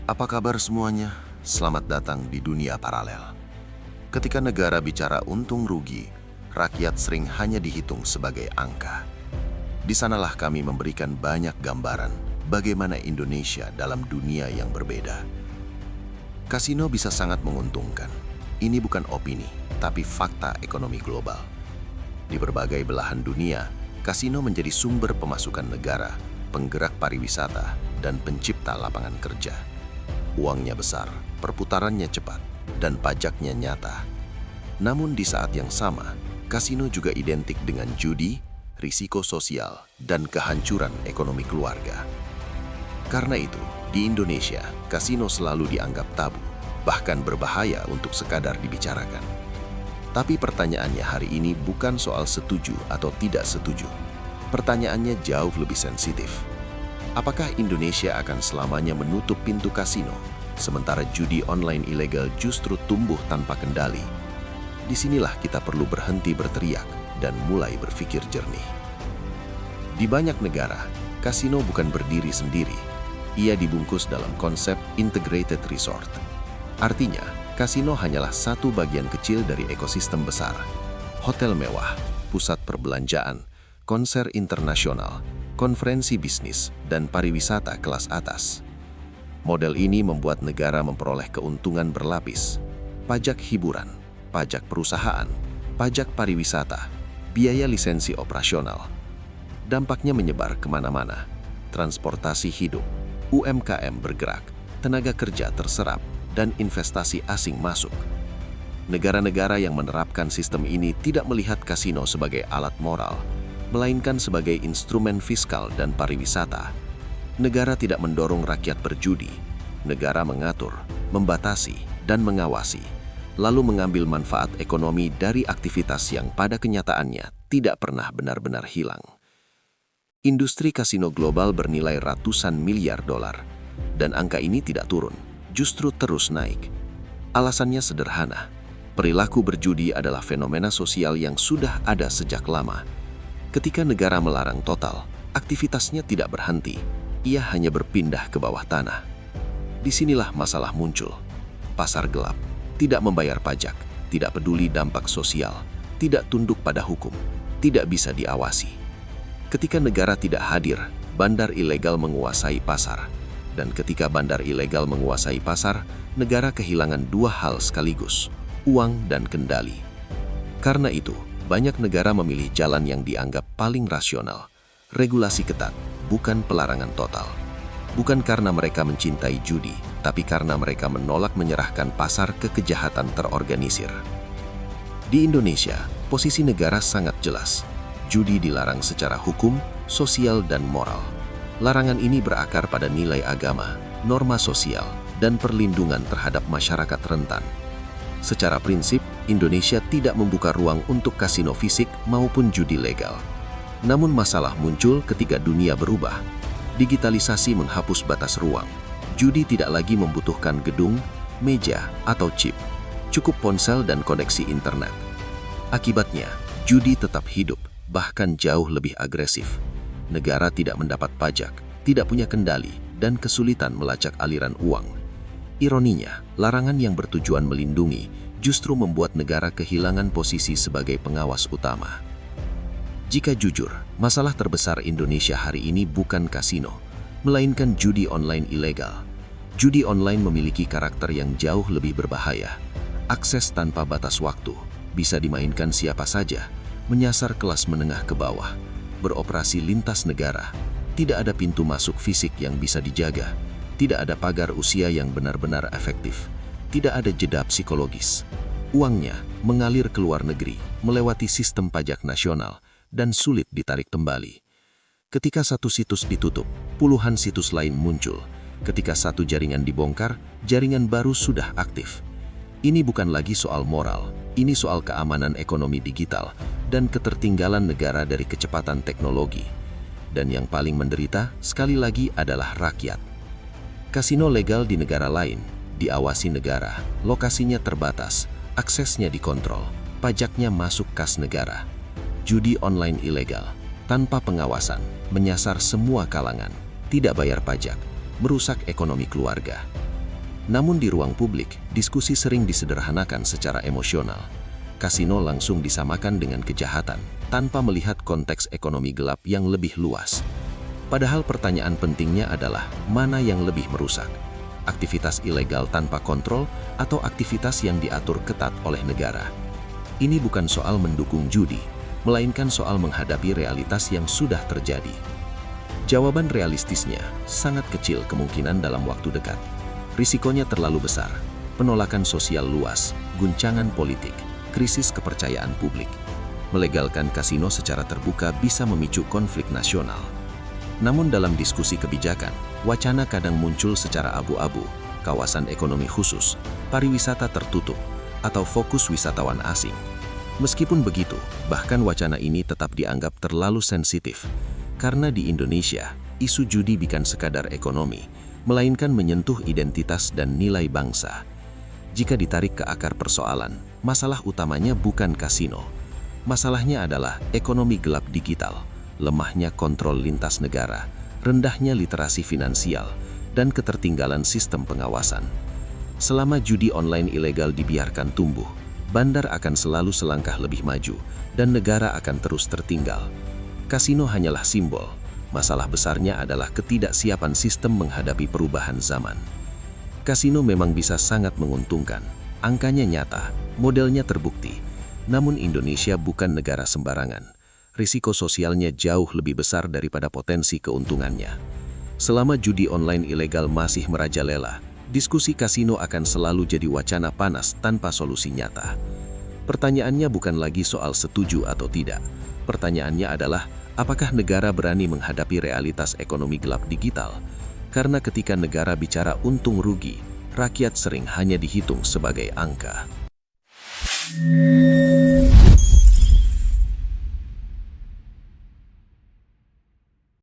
Apa kabar semuanya? Selamat datang di dunia paralel. Ketika negara bicara untung rugi, rakyat sering hanya dihitung sebagai angka. Di sanalah kami memberikan banyak gambaran bagaimana Indonesia dalam dunia yang berbeda. Kasino bisa sangat menguntungkan. Ini bukan opini, tapi fakta ekonomi global. Di berbagai belahan dunia, kasino menjadi sumber pemasukan negara, penggerak pariwisata, dan pencipta lapangan kerja. Uangnya besar, perputarannya cepat, dan pajaknya nyata. Namun di saat yang sama, kasino juga identik dengan judi, risiko sosial, dan kehancuran ekonomi keluarga. Karena itu, di Indonesia, kasino selalu dianggap tabu, bahkan berbahaya untuk sekadar dibicarakan. Tapi pertanyaannya hari ini bukan soal setuju atau tidak setuju. Pertanyaannya jauh lebih sensitif. Apakah Indonesia akan selamanya menutup pintu kasino, sementara judi online ilegal justru tumbuh tanpa kendali? Disinilah kita perlu berhenti berteriak dan mulai berpikir jernih. Di banyak negara, kasino bukan berdiri sendiri. Ia dibungkus dalam konsep integrated resort. Artinya, kasino hanyalah satu bagian kecil dari ekosistem besar. Hotel mewah, pusat perbelanjaan, konser internasional, konferensi bisnis, dan pariwisata kelas atas. Model ini membuat negara memperoleh keuntungan berlapis: pajak hiburan, pajak perusahaan, pajak pariwisata, biaya lisensi operasional. Dampaknya menyebar kemana-mana. Transportasi hidup, UMKM bergerak, tenaga kerja terserap, dan investasi asing masuk. Negara-negara yang menerapkan sistem ini tidak melihat kasino sebagai alat moral, melainkan sebagai instrumen fiskal dan pariwisata. Negara tidak mendorong rakyat berjudi. Negara mengatur, membatasi, dan mengawasi, lalu mengambil manfaat ekonomi dari aktivitas yang pada kenyataannya tidak pernah benar-benar hilang. Industri kasino global bernilai ratusan miliar dolar, dan angka ini tidak turun, justru terus naik. Alasannya sederhana: perilaku berjudi adalah fenomena sosial yang sudah ada sejak lama. Ketika negara melarang total, aktivitasnya tidak berhenti, ia hanya berpindah ke bawah tanah. Disinilah masalah muncul. Pasar gelap, tidak membayar pajak, tidak peduli dampak sosial, tidak tunduk pada hukum, tidak bisa diawasi. Ketika negara tidak hadir, bandar ilegal menguasai pasar. Dan ketika bandar ilegal menguasai pasar, negara kehilangan dua hal sekaligus: uang dan kendali. Karena itu, banyak negara memilih jalan yang dianggap paling rasional: regulasi ketat, bukan pelarangan total. Bukan karena mereka mencintai judi, tapi karena mereka menolak menyerahkan pasar ke kejahatan terorganisir. Di Indonesia, posisi negara sangat jelas. Judi dilarang secara hukum, sosial, dan moral. Larangan ini berakar pada nilai agama, norma sosial, dan perlindungan terhadap masyarakat rentan. Secara prinsip, Indonesia tidak membuka ruang untuk kasino fisik maupun judi legal. Namun masalah muncul ketika dunia berubah. Digitalisasi menghapus batas ruang. Judi tidak lagi membutuhkan gedung, meja, atau chip. Cukup ponsel dan koneksi internet. Akibatnya, judi tetap hidup, bahkan jauh lebih agresif. Negara tidak mendapat pajak, tidak punya kendali, dan kesulitan melacak aliran uang. Ironinya, larangan yang bertujuan melindungi justru membuat negara kehilangan posisi sebagai pengawas utama. Jika jujur, masalah terbesar Indonesia hari ini bukan kasino, melainkan judi online ilegal. Judi online memiliki karakter yang jauh lebih berbahaya. Akses tanpa batas waktu, bisa dimainkan siapa saja, menyasar kelas menengah ke bawah, beroperasi lintas negara, tidak ada pintu masuk fisik yang bisa dijaga, tidak ada pagar usia yang benar-benar efektif, tidak ada jeda psikologis. Uangnya mengalir ke luar negeri, melewati sistem pajak nasional, dan sulit ditarik kembali. Ketika satu situs ditutup, puluhan situs lain muncul. Ketika satu jaringan dibongkar, jaringan baru sudah aktif. Ini bukan lagi soal moral, ini soal keamanan ekonomi digital dan ketertinggalan negara dari kecepatan teknologi. Dan yang paling menderita, sekali lagi, adalah rakyat. Kasino legal di negara lain, diawasi negara, lokasinya terbatas, aksesnya dikontrol, pajaknya masuk kas negara. Judi online ilegal, tanpa pengawasan, menyasar semua kalangan, tidak bayar pajak, merusak ekonomi keluarga. Namun di ruang publik, diskusi sering disederhanakan secara emosional. Kasino langsung disamakan dengan kejahatan, tanpa melihat konteks ekonomi gelap yang lebih luas. Padahal pertanyaan pentingnya adalah, mana yang lebih merusak? Aktivitas ilegal tanpa kontrol atau aktivitas yang diatur ketat oleh negara? Ini bukan soal mendukung judi, melainkan soal menghadapi realitas yang sudah terjadi. Jawaban realistisnya sangat kecil kemungkinan dalam waktu dekat. Risikonya terlalu besar, penolakan sosial luas, guncangan politik, krisis kepercayaan publik. Melegalkan kasino secara terbuka bisa memicu konflik nasional. Namun dalam diskusi kebijakan, wacana kadang muncul secara abu-abu, kawasan ekonomi khusus, pariwisata tertutup, atau fokus wisatawan asing. Meskipun begitu, bahkan wacana ini tetap dianggap terlalu sensitif, karena di Indonesia, isu judi bukan sekadar ekonomi, melainkan menyentuh identitas dan nilai bangsa. Jika ditarik ke akar persoalan, masalah utamanya bukan kasino. Masalahnya adalah ekonomi gelap digital, lemahnya kontrol lintas negara, rendahnya literasi finansial, dan ketertinggalan sistem pengawasan. Selama judi online ilegal dibiarkan tumbuh, bandar akan selalu selangkah lebih maju, dan negara akan terus tertinggal. Kasino hanyalah simbol. Masalah besarnya adalah ketidaksiapan sistem menghadapi perubahan zaman. Kasino memang bisa sangat menguntungkan. Angkanya nyata, modelnya terbukti. Namun Indonesia bukan negara sembarangan. Risiko sosialnya jauh lebih besar daripada potensi keuntungannya. Selama judi online ilegal masih merajalela, diskusi kasino akan selalu jadi wacana panas tanpa solusi nyata. Pertanyaannya bukan lagi soal setuju atau tidak. Pertanyaannya adalah, apakah negara berani menghadapi realitas ekonomi gelap digital? Karena ketika negara bicara untung rugi, rakyat sering hanya dihitung sebagai angka.